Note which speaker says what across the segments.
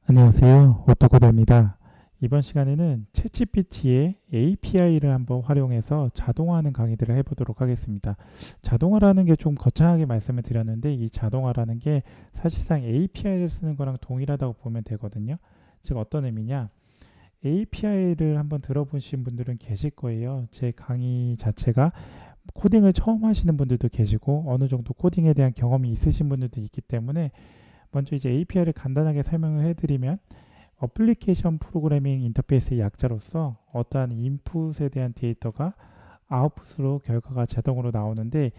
Speaker 1: 안녕하세요. 오토코드입니다. 이번 시간에는 챗GPT의 API를 한번 활용해서 자동화하는 강의들을 해보도록 하겠습니다. 자동화라는 게 좀 거창하게 말씀을 드렸는데 이 자동화라는 게 사실상 API를 쓰는 거랑 동일하다고 보면 되거든요. 즉 어떤 의미냐? API를 한번 들어보신 분들은 계실 거예요. 제 강의 자체가 코딩을 처음 하시는 분들도 계시고 어느 정도 코딩에 대한 경험이 있으신 분들도 있기 때문에 먼저 이제 API를 간단하게 설명을 해드리면 어플리케이션 프로그래밍 인터페이스의 약자로서 어떠한 인풋에 대한 데이터가 아웃풋으로 결과가 자동으로 나오는데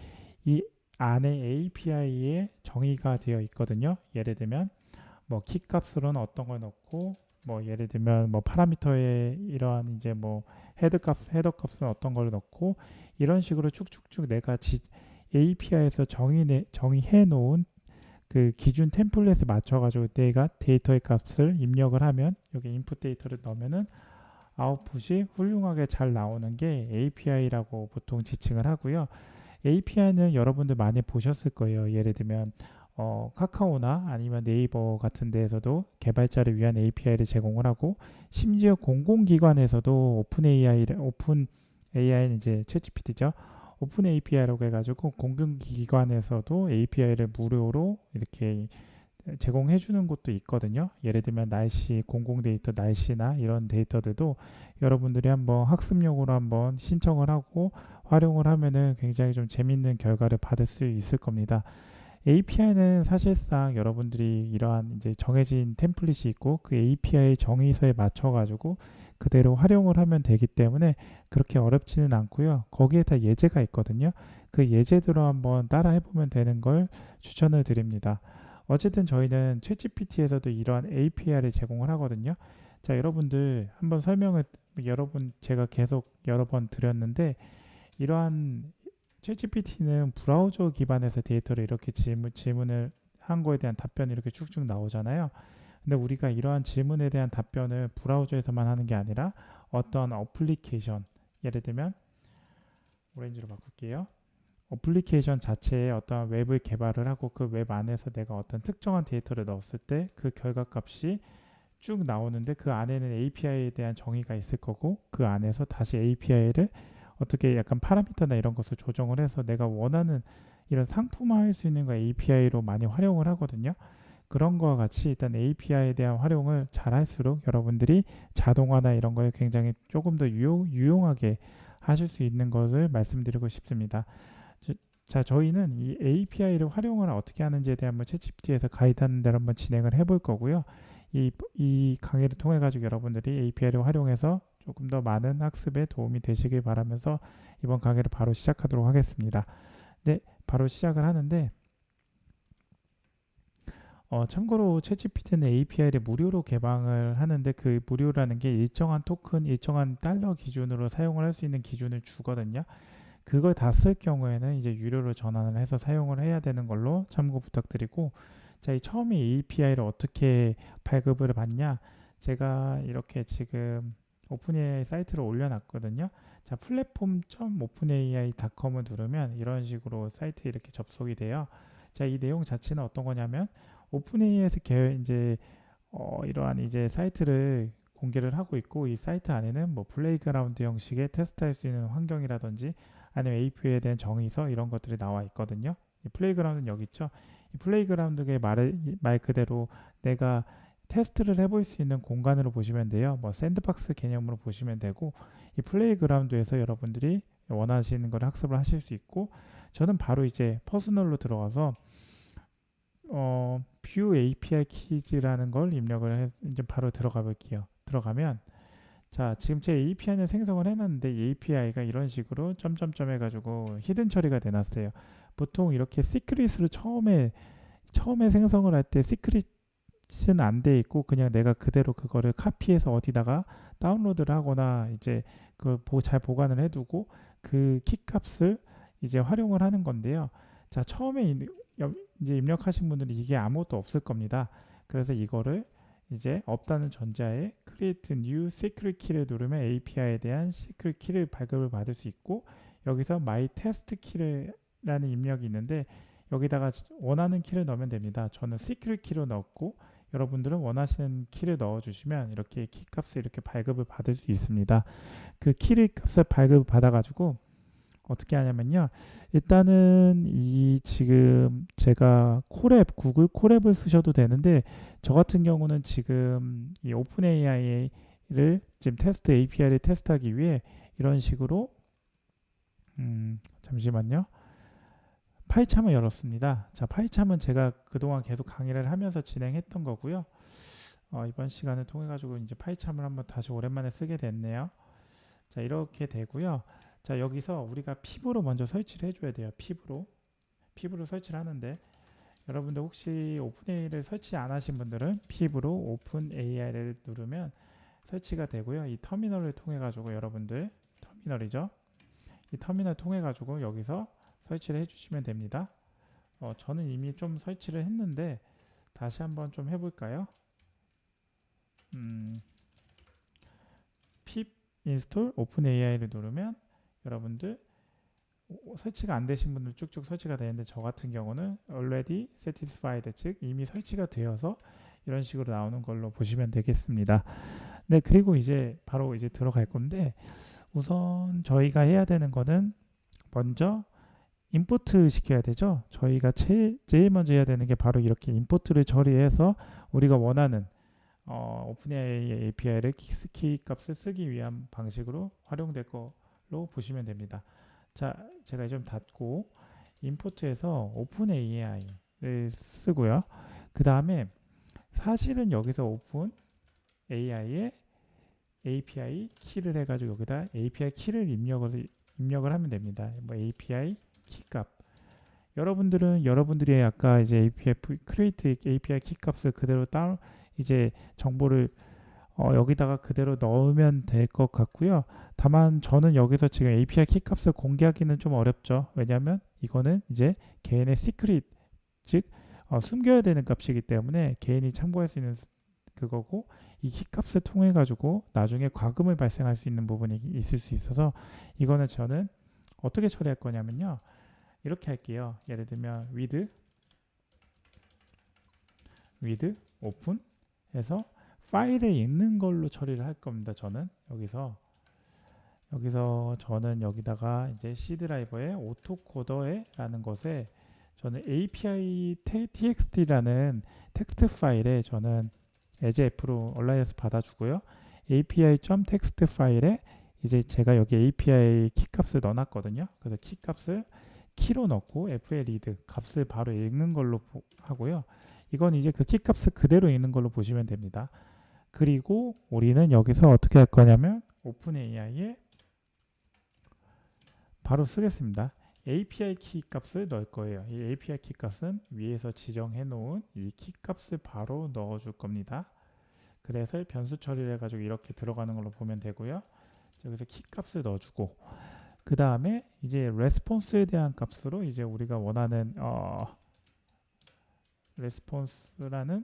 Speaker 1: 이 안에 API에 정의가 되어 있거든요. 예를 들면 뭐 키 값으로는 어떤 걸 넣고 뭐 예를 들면 뭐 파라미터에 이러한 이제 뭐 헤더 값은 어떤 걸 넣고 이런 식으로 쭉쭉쭉 내가 API에서 정의해 놓은 그 기준 템플릿에 맞춰가지고 내가 데이터의 값을 입력을 하면 여기 인풋 데이터를 넣으면은 아웃풋이 훌륭하게 잘 나오는 게 API라고 보통 지칭을 하고요. API는 여러분들 많이 보셨을 거예요. 예를 들면 카카오나 아니면 네이버 같은 데에서도 개발자를 위한 API를 제공을 하고 심지어 공공기관에서도 오픈 AI는 이제 챗GPT죠. 오픈 API라고 해가지고 공공기관에서도 API를 무료로 이렇게 제공해 주는 곳도 있거든요. 예를 들면 날씨, 공공 데이터, 날씨나 이런 데이터들도 여러분들이 한번 학습용으로 한번 신청을 하고 활용을 하면은 굉장히 좀 재밌는 결과를 받을 수 있을 겁니다. API는 사실상 여러분들이 이러한 이제 정해진 템플릿이 있고 그 API 정의서에 맞춰 가지고 그대로 활용을 하면 되기 때문에 그렇게 어렵지는 않고요. 거기에 다 예제가 있거든요. 그 예제대로 한번 따라 해보면 되는 걸 추천을 드립니다. 어쨌든 저희는 챗GPT에서도 이러한 API를 제공을 하거든요. 자, 여러분들 한번 설명을 여러분 제가 계속 여러 번 드렸는데 이러한 챗GPT는 브라우저 기반에서 데이터를 이렇게 질문을 한 거에 대한 답변이 이렇게 쭉쭉 나오잖아요. 근데 우리가 이러한 질문에 대한 답변을 브라우저에서만 하는 게 아니라 어떤 어플리케이션, 예를 들면 오렌지로 바꿀게요. 어플리케이션 자체에 어떤 웹을 개발을 하고 그 웹 안에서 내가 어떤 특정한 데이터를 넣었을 때 그 결과값이 쭉 나오는데 그 안에는 API에 대한 정의가 있을 거고 그 안에서 다시 API를 어떻게 약간 파라미터나 이런 것을 조정을 해서 내가 원하는 이런 상품화할 수 있는 거 API로 많이 활용을 하거든요. 그런 거와 같이 일단 API에 대한 활용을 잘 할수록 여러분들이 자동화나 이런 거에 굉장히 조금 더 유용하게 하실 수 있는 것을 말씀드리고 싶습니다. 자, 저희는 이 API를 활용을 어떻게 하는지에 대한 한번 챗GPT에서 가이드하는 대로 한번 진행을 해볼 거고요. 이 강의를 통해 가지고 여러분들이 API를 활용해서 조금 더 많은 학습에 도움이 되시길 바라면서 이번 강의를 바로 시작하도록 하겠습니다. 네, 바로 시작을 하는데 참고로 챗GPT는 API를 무료로 개방을 하는데 그 무료라는 게 일정한 토큰, 일정한 달러 기준으로 사용을 할 수 있는 기준을 주거든요. 그걸 다 쓸 경우에는 이제 유료로 전환을 해서 사용을 해야 되는 걸로 참고 부탁드리고 자, 이 처음에 API를 어떻게 발급을 받냐 제가 이렇게 지금 오픈AI 사이트를 올려놨거든요. 자, platform.openai.com을 누르면 이런 식으로 사이트에 이렇게 접속이 돼요. 자, 이 내용 자체는 어떤 거냐면 오픈AI에서 이제 이러한 이제 사이트를 공개를 하고 있고 이 사이트 안에는 뭐 플레이그라운드 형식의 테스트할 수 있는 환경이라든지 아니면 API에 대한 정의서 이런 것들이 나와 있거든요. 이 플레이그라운드는 여기 있죠. 이 플레이그라운드의 말 그대로 내가 테스트를 해볼 수 있는 공간으로 보시면 돼요. 뭐 샌드박스 개념으로 보시면 되고 이 플레이그라운드에서 여러분들이 원하시는 걸 학습을 하실 수 있고 저는 바로 이제 퍼스널로 들어가서 뷰 API 키즈라는 걸 입력을 이제 바로 들어가 볼게요. 들어가면 자, 지금 제 API는 생성을 해놨는데 이 API가 이런 식으로 점점점 해가지고 히든 처리가 돼놨어요. 보통 이렇게 시크릿으로 처음에 생성을 할 때 시크릿은 안 돼 있고 그냥 내가 그대로 그거를 카피해서 어디다가 다운로드를 하거나 이제 잘 보관을 해두고 그 키 값을 이제 활용을 하는 건데요. 자, 처음에 이제 입력하신 분들은 이게 아무것도 없을 겁니다. 그래서 이거를 이제 없다는 전자에 create new secret key를 누르면 API에 대한 secret key를 발급을 받을 수 있고 여기서 my test key라는 입력이 있는데 여기다가 원하는 키를 넣으면 됩니다. 저는 secret key로 넣었고 여러분들은 원하시는 키를 넣어주시면 이렇게 키 값을 이렇게 발급을 받을 수 있습니다. 그 키를 값을 발급을 받아가지고 어떻게 하냐면요. 일단은 이 지금 제가 콜앱, 구글 콜앱을 쓰셔도 되는데 저 같은 경우는 지금 이 오픈 AI를 지금 테스트 API를 테스트하기 위해 이런 식으로 잠시만요. 파이참을 열었습니다. 자, 파이참은 제가 그동안 계속 강의를 하면서 진행했던 거고요. 이번 시간을 통해 가지고 이제 파이참을 한번 다시 오랜만에 쓰게 됐네요. 자, 이렇게 되고요. 자, 여기서 우리가 piv로 먼저 설치를 해줘야 돼요. piv로 설치를 하는데 여러분들 혹시 오픈AI를 설치 안 하신 분들은 piv로 오픈AI를 누르면 설치가 되고요. 이 터미널을 통해 가지고 여러분들 터미널이죠. 이 터미널 통해 가지고 여기서 설치를 해주시면 됩니다. 저는 이미 좀 설치를 했는데 다시 한번 좀 해볼까요? pip install openAI를 누르면 여러분들 설치가 안 되신 분들 쭉쭉 설치가 되는데 저 같은 경우는 already satisfied 즉 이미 설치가 되어서 이런 식으로 나오는 걸로 보시면 되겠습니다. 네, 그리고 이제 바로 이제 들어갈 건데 우선 저희가 해야 되는 거는 먼저 임포트 시켜야 되죠. 저희가 제일 먼저 해야 되는 게 바로 이렇게 임포트를 처리해서 우리가 원하는 오픈AI API를 키 값을 쓰기 위한 방식으로 활용될 걸로 보시면 됩니다. 자, 제가 좀 닫고 임포트에서 오픈AI를 쓰고요. 그 다음에 사실은 여기서 오픈AI의 API 키를 해가지고 여기다 API 키를 입력을 하면 됩니다. 뭐 API 키값. 여러분들은 여러분들이 아까 이제 API create API 키값을 그대로 이제 정보를 여기다가 그대로 넣으면 될 것 같고요. 다만 저는 여기서 지금 API 키값을 공개하기는 좀 어렵죠. 왜냐하면 이거는 이제 개인의 시크릿, 즉 숨겨야 되는 값이기 때문에 개인이 참고할 수 있는 그거고 이 키값을 통해 가지고 나중에 과금을 발생할 수 있는 부분이 있을 수 있어서 이거는 저는 어떻게 처리할 거냐면요. 이렇게 할게요. 예를 들면 with open 해서 파일을 읽는 걸로 처리를 할 겁니다. 저는 여기서 저는 여기다가 이제 C 드라이버의 오토코더에라는 것에 저는 API txt라는 텍스트 파일에 저는 as f로 얼라이언스 받아주고요. API.txt 파일에 이제 제가 여기 API 키값을 넣어놨거든요. 그래서 키값을 키로 넣고 FLEAD 값을 바로 읽는 걸로 하고요. 이건 이제 그 키값을 그대로 읽는 걸로 보시면 됩니다. 그리고 우리는 여기서 어떻게 할 거냐면 오픈AI에 바로 쓰겠습니다. API 키 값을 넣을 거예요. 이 API 키 값은 위에서 지정해 놓은 이 키 값을 바로 넣어 줄 겁니다. 그래서 변수 처리를 해가지고 이렇게 들어가는 걸로 보면 되고요. 여기서 키 값을 넣어주고 그 다음에 이제 레스폰스에 대한 값으로 이제 우리가 원하는 레스폰스라는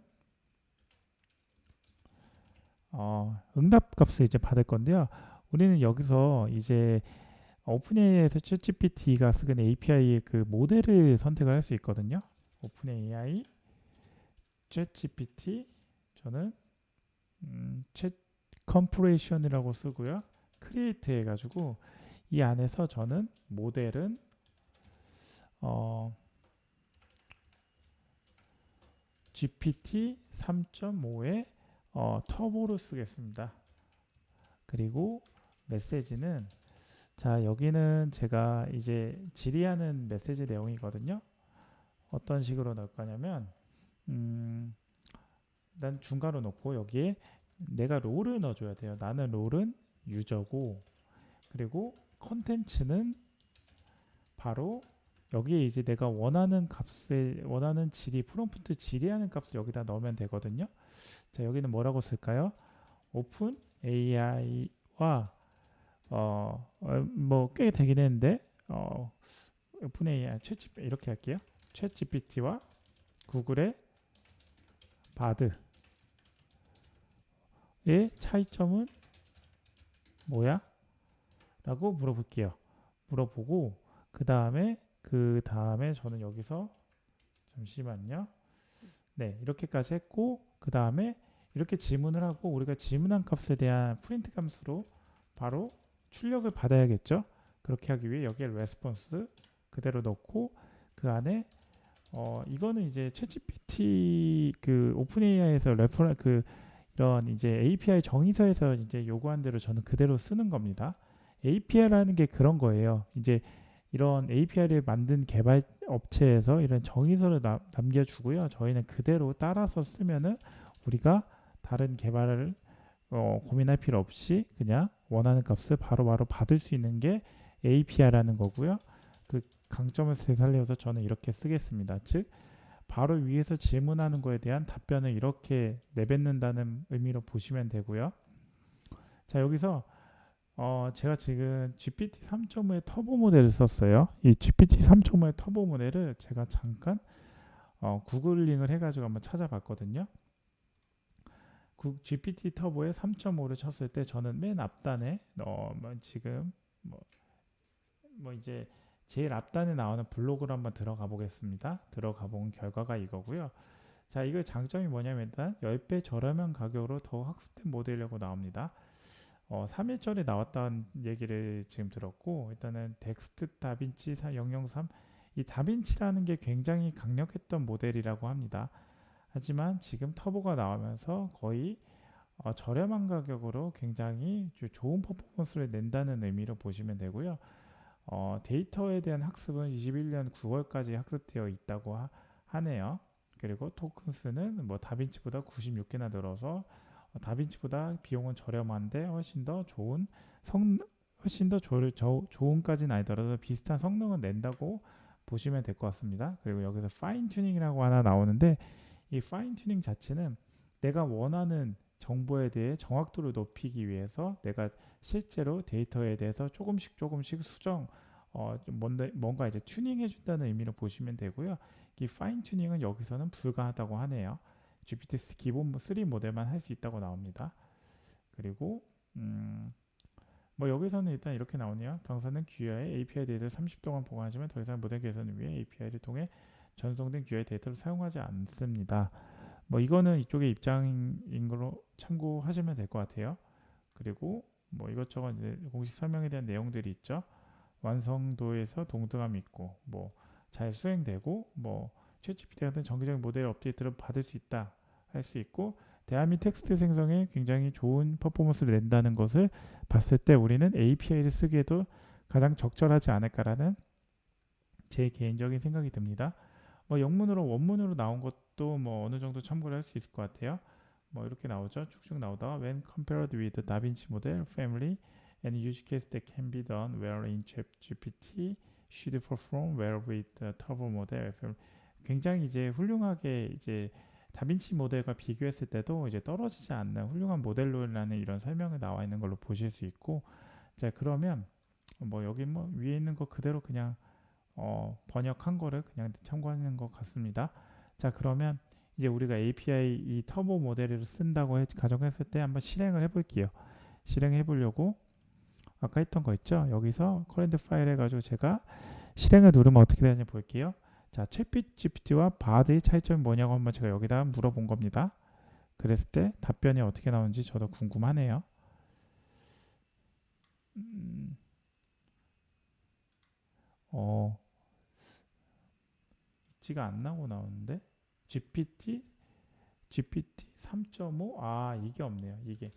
Speaker 1: 응답 값을 이제 받을 건데요. 우리는 여기서 이제 오픈AI에서 챗GPT가 쓰는 API의 그 모델을 선택을 할 수 있거든요. 오픈AI 챗GPT 저는 챗 컴프레이션이라고 쓰고요. 크리에이트 해가지고 이 안에서 저는 모델은 GPT 3.5의 터보로 쓰겠습니다. 그리고 메시지는 자 여기는 제가 이제 질의하는 메시지 내용이거든요. 어떤 식으로 넣을 거냐면 난 중괄호 놓고 여기에 내가 롤을 넣어줘야 돼요. 나는 롤은 유저고 그리고 컨텐츠는 바로 여기에 이제 내가 원하는 값에 원하는 질의 프롬프트 질의하는 값을 여기다 넣으면 되거든요. 자 여기는 뭐라고 쓸까요? 오픈 AI와 뭐 꽤 되긴 했는데 오픈 AI 챗GPT 이렇게 할게요. 챗GPT와 구글의 바드의 차이점은 뭐야? 라고 물어볼게요. 물어보고 그 다음에 저는 여기서 잠시만요. 네, 이렇게까지 했고 그 다음에 이렇게 지문을 하고 우리가 지문한 값에 대한 프린트 함수로 바로 출력을 받아야겠죠. 그렇게 하기 위해 여기에 레스폰스 그대로 넣고 그 안에 이거는 이제 챗GPT 그 오픈 AI에서 이런 이제 API 정의서에서 이제 요구한 대로 저는 그대로 쓰는 겁니다. API라는 게 그런 거예요. 이제 이런 API를 만든 개발 업체에서 이런 정의서를 남겨주고요. 저희는 그대로 따라서 쓰면은 우리가 다른 개발을 고민할 필요 없이 그냥 원하는 값을 바로바로 받을 수 있는 게 API라는 거고요. 그 강점을 되살려서 저는 이렇게 쓰겠습니다. 즉 바로 위에서 질문하는 거에 대한 답변을 이렇게 내뱉는다는 의미로 보시면 되고요. 자, 여기서 제가 지금 GPT 3.5의 터보 모델을 썼어요. 이 GPT 3.5의 터보 모델을 제가 잠깐 구글링을 해가지고 한번 찾아봤거든요. GPT 터보에 3.5를 쳤을 때 저는 맨 앞단에 지금 뭐, 뭐 이제 제일 앞단에 나오는 블로그로 한번 들어가 보겠습니다. 들어가 본 결과가 이거고요. 자, 이거 장점이 뭐냐면 일단 10배 저렴한 가격으로 더 학습된 모델이라고 나옵니다. 3일 전에 나왔다는 얘기를 지금 들었고 일단은 덱스트 다빈치 003 이 다빈치라는 게 굉장히 강력했던 모델이라고 합니다. 하지만 지금 터보가 나오면서 거의 저렴한 가격으로 굉장히 좋은 퍼포먼스를 낸다는 의미로 보시면 되고요. 데이터에 대한 학습은 21년 9월까지 학습되어 있다고 하네요. 그리고 토큰스는 뭐 다빈치보다 96개나 늘어서 다빈치보다 비용은 저렴한데 훨씬 더 좋은까지는 아니더라도 비슷한 성능은 낸다고 보시면 될 것 같습니다. 그리고 여기서 파인 튜닝이라고 하나 나오는데 이 파인 튜닝 자체는 내가 원하는 정보에 대해 정확도를 높이기 위해서 내가 실제로 데이터에 대해서 조금씩 수정 뭔가 이제 튜닝해 준다는 의미로 보시면 되고요. 이 파인 튜닝은 여기서는 불가하다고 하네요. GPT 기본 3 모델만 할 수 있다고 나옵니다. 그리고 뭐 여기서는 일단 이렇게 나오네요. 당사는 QI API 데이터를 30 동안 보관하지만 더 이상 모델 개선을 위해 API를 통해 전송된 QI 데이터를 사용하지 않습니다. 뭐 이거는 이쪽의 입장인 걸로 참고하시면 될 것 같아요. 그리고 뭐 이것저것 이제 공식 설명에 대한 내용들이 있죠. 완성도에서 동등함이 있고 뭐 잘 수행되고 뭐 챗GPT 같은 정기적인 모델 업데이트를 받을 수 있다 할 수 있고 대화 및 텍스트 생성에 굉장히 좋은 퍼포먼스를 낸다는 것을 봤을 때 우리는 API를 쓰기에도 가장 적절하지 않을까라는 제 개인적인 생각이 듭니다. 뭐 영문으로 원문으로 나온 것도 뭐 어느 정도 참고를 할 수 있을 것 같아요. 뭐 이렇게 나오죠. 쭉쭉 나오다가 when compared with the 다빈치 model family and use case that can be done well in ChatGPT should perform well with the turbo model. 굉장히 이제 훌륭하게 이제 다빈치 모델과 비교했을 때도 이제 떨어지지 않는 훌륭한 모델로라는 이런 설명이 나와 있는 걸로 보실 수 있고 자 그러면 뭐 여기 뭐 위에 있는 거 그대로 그냥 번역한 거를 그냥 참고하는 것 같습니다. 자 그러면 이제 우리가 API 이 터보 모델을 쓴다고 가정했을 때 한번 실행을 해볼게요. 실행해 보려고 아까 했던 거 있죠? 여기서 커런트 파일 해가지고 제가 실행을 누르면 어떻게 되는지 볼게요. 자, 챗GPT와 바드의 차이점이 뭐냐고 한번 제가 여기다 물어본 겁니다. 그랬을 때 답변이 어떻게 나오는지 저도 궁금하네요. 어, 있지가 안 나고 나오는데 GPT 3.5 이게 없네요. 이게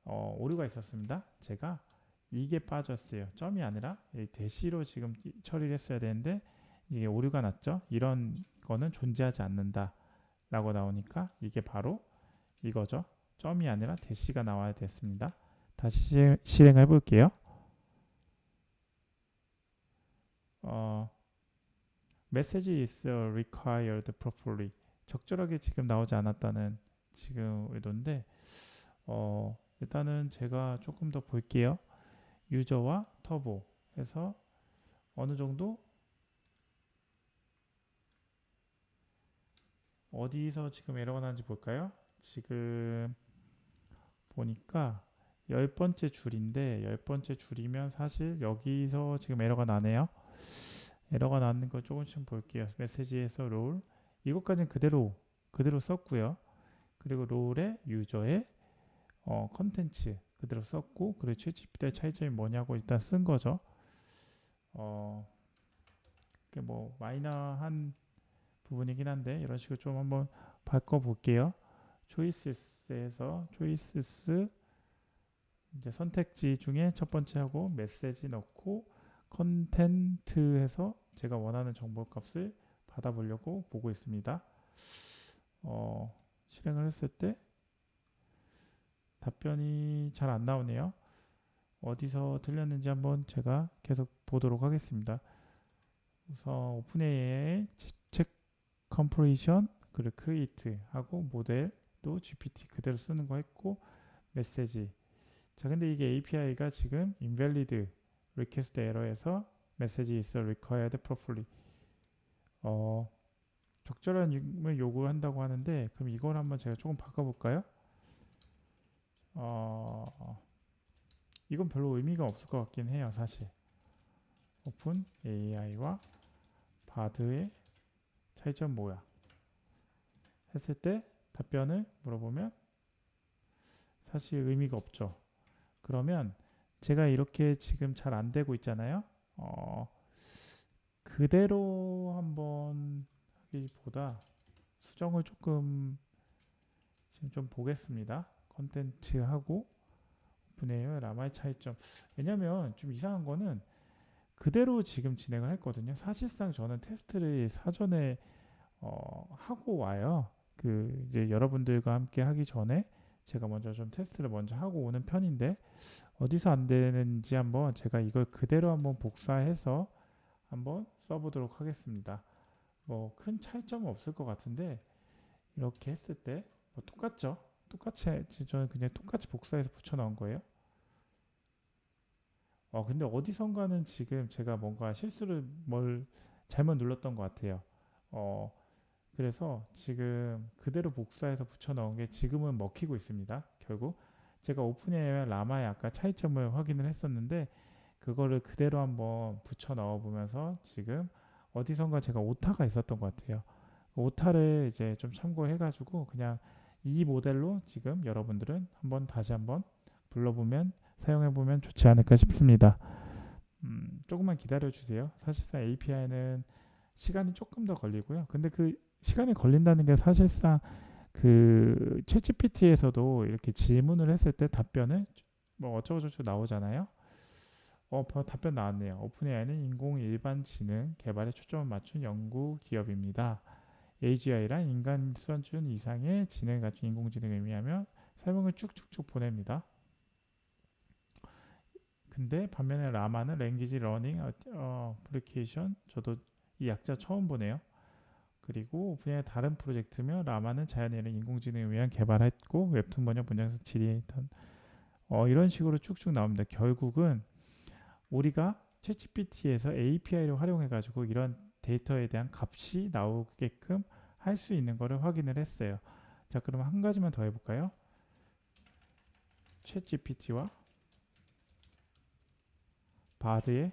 Speaker 1: 오류가 있었습니다. 제가 이게 빠졌어요. 점이 아니라 대시로 지금 처리를 했어야 되는데 이게 오류가 났죠. 이런 거는 존재하지 않는다 라고 나오니까 이게 바로 이거죠. 점이 아니라 대시가 나와야 됐습니다. 다시 실행해 볼게요. Message is required properly. 적절하게 지금 나오지 않았다는 지금 의도인데 일단은 제가 조금 더 볼게요. 유저와 터보 해서 어느 정도 어디서 지금 에러가 나는지 볼까요? 지금 보니까 10번째 줄인데 10번째 줄이면 사실 여기서 지금 에러가 나네요. 에러가 나는 거 조금씩 볼게요. 메시지에서 롤 이것까지는 그대로 그대로 썼고요. 그리고 롤의 유저의 컨텐츠 그대로 썼고, 그리고 챗GPT의 차이점이 뭐냐고 일단 쓴 거죠. 어, 그게 뭐 마이너한 부분이긴 한데 이런 식으로 좀 한번 바꿔 볼게요. 초이스에서 초이스스 이제 선택지 중에 첫 번째 하고 메시지 넣고 컨텐트 해서 제가 원하는 정보 값을 받아보려고 보고 있습니다. 실행을 했을 때 답변이 잘 안 나오네요. 어디서 틀렸는지 한번 제가 계속 보도록 하겠습니다. 우선 오픈AI의 책 컴프레이션 그리고 크리에이트 하고 모델도 GPT 그대로 쓰는 거 했고 메시지. 자, 근데 이게 API가 지금 invalid request error에서 message is required properly 적절한 임을 요구한다고 하는데, 그럼 이걸 한번 제가 조금 바꿔볼까요? 이건 별로 의미가 없을 것 같긴 해요, 사실. 오픈 AI와 바드의 차이점 뭐야? 했을 때 답변을 물어보면 사실 의미가 없죠. 그러면 제가 이렇게 지금 잘 안 되고 있잖아요. 그대로 한번 하기보다 수정을 조금 지금 좀 보겠습니다. 컨텐츠하고 오픈AI와 라마의 차이점. 왜냐면 좀 이상한 거는 그대로 지금 진행을 했거든요. 사실상 저는 테스트를 사전에 하고 와요. 그 이제 여러분들과 함께 하기 전에 제가 먼저 좀 테스트를 먼저 하고 오는 편인데, 어디서 안 되는지 한번 제가 이걸 그대로 한번 복사해서 한번 써보도록 하겠습니다. 뭐 큰 차이점은 없을 것 같은데 이렇게 했을 때 뭐 똑같죠? 똑같이 저는 그냥 똑같이 복사해서 붙여 넣은 거예요. 근데 어디선가는 지금 제가 뭔가 실수를 뭘 잘못 눌렀던 것 같아요. 어, 그래서 지금 그대로 복사해서 붙여 넣은 게 지금은 먹히고 있습니다. 결국 제가 오픈AI와 라마의 아까 차이점을 확인을 했었는데 그거를 그대로 한번 붙여 넣어 보면서 지금 어디선가 제가 오타가 있었던 것 같아요. 오타를 이제 좀 참고해 가지고 그냥 이 모델로 지금 여러분들은 한번 다시 한번 불러보면 사용해 보면 좋지 않을까 싶습니다. 조금만 기다려 주세요. 사실상 API는 시간이 조금 더 걸리고요. 근데 그 시간이 걸린다는 게 사실상 그 챗GPT에서도 이렇게 질문을 했을 때 답변을 뭐 어쩌고저쩌고 나오잖아요. 답변 나왔네요. 오픈AI는 인공 일반 지능 개발에 초점을 맞춘 연구 기업입니다. AGI란 인간 수준 이상의 지능을 갖춘 인공지능을 의미하며 설명을 쭉쭉쭉 보냅니다. 근데 반면에 라마는 랭귀지 러닝 어플리케이션, 저도 이 약자 처음 보네요. 그리고 오픈AI의 다른 프로젝트며 라마는 자연인을 인공지능을 위한 개발했고 웹툰 번역 문장에서 질의 이런 식으로 쭉쭉 나옵니다. 결국은 우리가 챗GPT에서 API를 활용해 가지고 이런 데이터에 대한 값이 나오게끔 할 수 있는 것을 확인을 했어요. 자, 그럼 한 가지만 더 해볼까요? 챗GPT와 바드의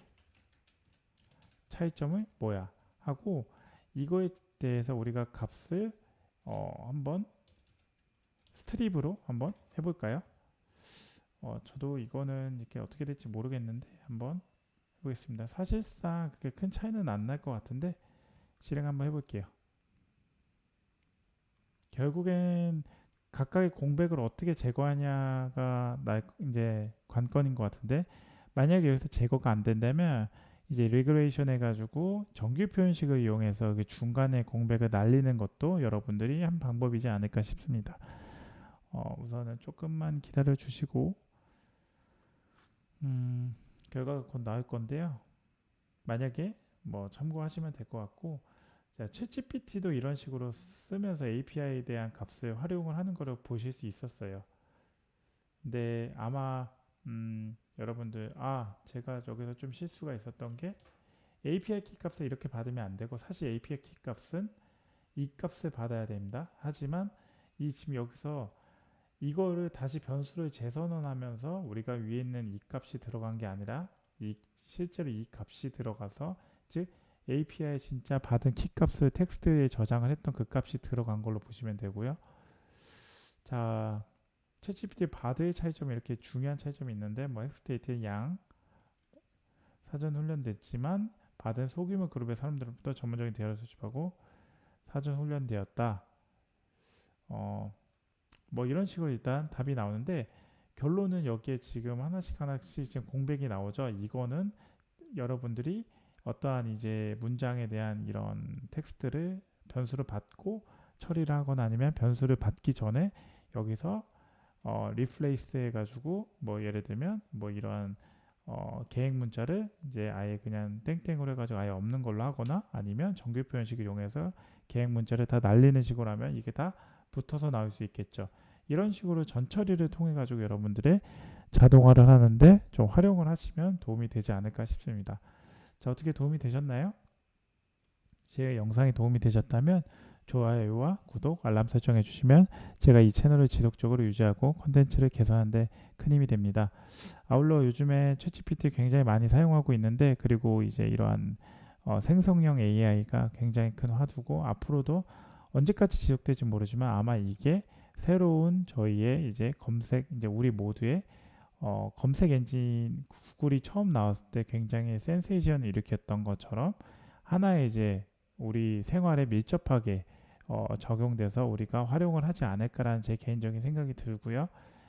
Speaker 1: 차이점은 뭐야? 하고 이거에 대해서 우리가 값을 한번 스트립으로 한번 해볼까요? 저도 이거는 이렇게 어떻게 될지 모르겠는데 한번 해보겠습니다. 사실상 그렇게 큰 차이는 안 날 것 같은데 실행 한번 해볼게요. 결국엔 각각의 공백을 어떻게 제거하냐가 이제 관건인 것 같은데, 만약에 여기서 제거가 안 된다면 이제 리그레이션 해가지고 정규 표현식을 이용해서 그 중간에 공백을 날리는 것도 여러분들이 한 방법이지 않을까 싶습니다. 우선은 조금만 기다려 주시고 결과가 곧 나올 건데요. 만약에 뭐 참고하시면 될 것 같고, 자, 챗GPT도 이런 식으로 쓰면서 API에 대한 값을 활용을 하는 거를 보실 수 있었어요. 근데 아마 여러분들 제가 여기서 좀 실수가 있었던 게 API 키 값을 이렇게 받으면 안 되고, 사실 API 키 값은 이 값을 받아야 됩니다. 하지만 이 지금 여기서 이거를 다시 변수를 재선언하면서 우리가 위에 있는 이 값이 들어간 게 아니라 실제로 이 값이 들어가서 즉 API에 진짜 받은 키값을 텍스트에 저장을 했던 그 값이 들어간 걸로 보시면 되고요. 자, 챗GPT 바드의 차이점이 이렇게 중요한 차이점이 있는데 뭐 헥스테이트의 양 사전 훈련됐지만 바드는 소규모 그룹의 사람들로부터 전문적인 대화를 수집하고 사전 훈련되었다. 뭐 이런 식으로 일단 답이 나오는데 결론은 여기에 지금 하나씩 하나씩 지금 공백이 나오죠. 이거는 여러분들이 어떠한 이제 문장에 대한 이런 텍스트를 변수를 받고 처리를 하거나 아니면 변수를 받기 전에 여기서 리플레이스 해가지고 뭐 예를 들면 뭐 이러한 계획 문자를 이제 아예 그냥 땡땡으로 해가지고 아예 없는 걸로 하거나 아니면 정규 표현식을 이용해서 계획 문자를 다 날리는 식으로 하면 이게 다 붙어서 나올 수 있겠죠. 이런 식으로 전처리를 통해 가지고 여러분들의 자동화를 하는데 좀 활용을 하시면 도움이 되지 않을까 싶습니다. 자, 어떻게 도움이 되셨나요? 제 영상이 도움이 되셨다면 좋아요와 구독, 알람 설정해 주시면 제가 이 채널을 지속적으로 유지하고 콘텐츠를 개선하는 데 큰 힘이 됩니다. 아울러 요즘에 챗GPT 굉장히 많이 사용하고 있는데 그리고 이제 이러한 생성형 AI가 굉장히 큰 화두고 앞으로도 언제까지 지속될지 모르지만 아마 이게 새로운 저희의 이제 검색 이제 우리 모두의 검색 엔진 구글이 처음 나왔을 때 굉장히 센세이션을 일으켰던 것처럼 하나의 이제 우리 생활에 밀접하게 적용돼서 우리가 활용을 하지 않을까라는 제 개인적인 생각이 들고요.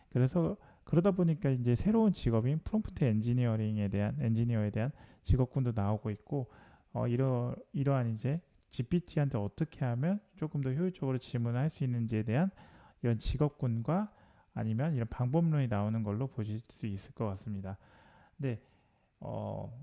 Speaker 1: 그래서 그러다 보니까 이제 새로운 직업인 프롬프트 엔지니어에 대한 직업군도 나오고 있고 이러한 이제 GPT한테 어떻게 하면 조금 더 효율적으로 질문을 할 수 있는지에 대한 이런 직업군과 아니면 이런 방법론이 나오는 걸로 보실 수 있을 것 같습니다. 네,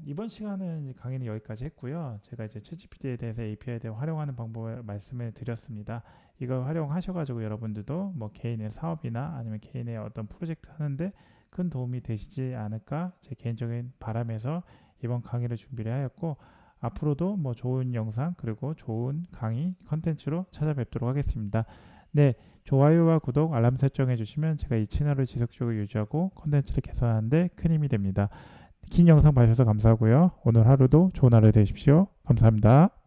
Speaker 1: 이번 시간은 강의는 여기까지 했고요. 제가 이제 챗GPT에 대해서 API에 대해 활용하는 방법을 말씀을 드렸습니다. 이걸 활용하셔가지고 여러분들도 뭐 개인의 사업이나 아니면 개인의 어떤 프로젝트 하는데 큰 도움이 되시지 않을까 제 개인적인 바람에서 이번 강의를 준비를 하였고 앞으로도 뭐 좋은 영상 그리고 좋은 강의 컨텐츠로 찾아뵙도록 하겠습니다. 네, 좋아요와 구독, 알람 설정해 주시면 제가 이 채널을 지속적으로 유지하고 컨텐츠를 개선하는 데 큰 힘이 됩니다. 긴 영상 봐주셔서 감사하고요. 오늘 하루도 좋은 하루 되십시오. 감사합니다.